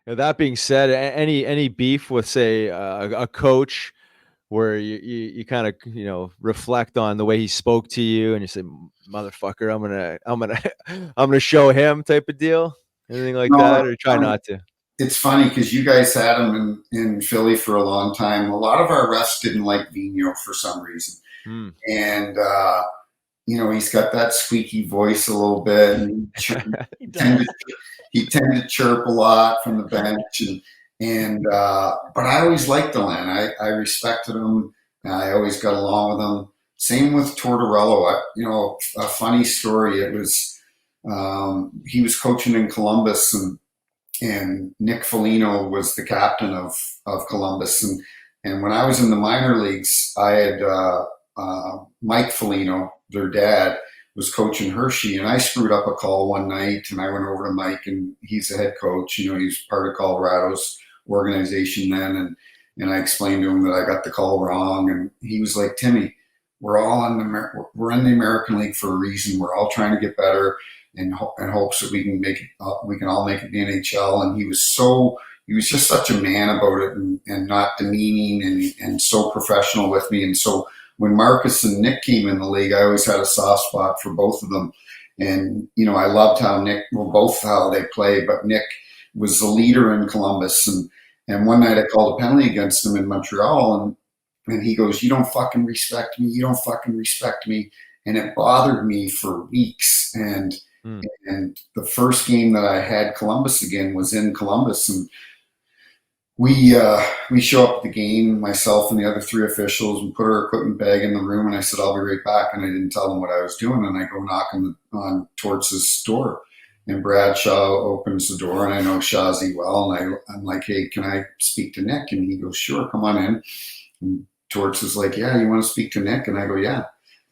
That being said, any beef with, say, a coach where you kind of, reflect on the way he spoke to you, and you say, "Motherfucker, I'm gonna I'm gonna show him," type of deal? Anything like No, that, or try not to? it's funny because you guys had him in Philly for a long time. A lot of our refs didn't like Vino for some reason, Hmm. and he's got that squeaky voice a little bit, and He tend does. to, he tended to chirp a lot from the bench, and but I always liked Delan. I respected him. I always got along with him. Same with Tortorello. A funny story. It was he was coaching in Columbus, and Nick Foligno was the captain of Columbus. And when I was in the minor leagues, I had Mike Foligno, their dad, was coaching Hershey, and I screwed up a call one night, and I went over to Mike, and he's the head coach. He's part of Colorado's organization then, and I explained to him that I got the call wrong, and he was like, "Timmy, we're in the American League for a reason. We're all trying to get better, in hopes that we can make it, we can all make it the NHL." And he was just such a man about it, and not demeaning, and so professional with me. And so when Marcus and Nick came in the league, I always had a soft spot for both of them. And I loved how both how they play, but Nick was the leader in Columbus. And one night I called a penalty against him in Montreal, and he goes, "You don't fucking respect me. You don't fucking respect me." And it bothered me for weeks. Hmm. And the first game that I had Columbus again was in Columbus, and we show up at the game, myself and the other three officials, and put our equipment bag in the room. And I said, "I'll be right back." And I didn't tell them what I was doing. And I go knock on Torts' door, and Brad Shaw opens the door, and I know Shawzy well, and I'm like, "Hey, can I speak to Nick?" And he goes, "Sure, come on in." And Torts is like, "Yeah, you want to speak to Nick?" And I go, "Yeah."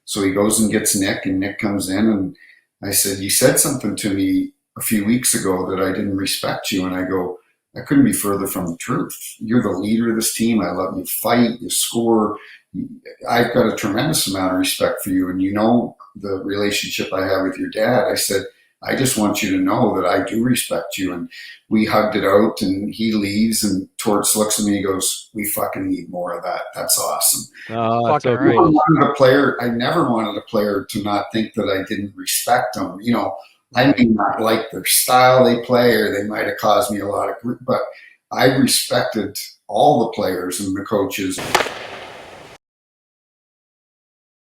So he goes and gets Nick, and Nick comes in, and I said, "You said something to me a few weeks ago that I didn't respect you." And I go, "I couldn't be further from the truth. You're the leader of this team. I love you fight, you score. I've got a tremendous amount of respect for you. And the relationship I have with your dad." I said, "I just want you to know that I do respect you." And we hugged it out, and he leaves, and Torts looks at me and goes, "We fucking need more of that. That's awesome." Oh, that's Fucking so right. cool. I never wanted a player to not think that I didn't respect them. I may not like their style they play, or they might have caused me a lot of grief, but I respected all the players and the coaches.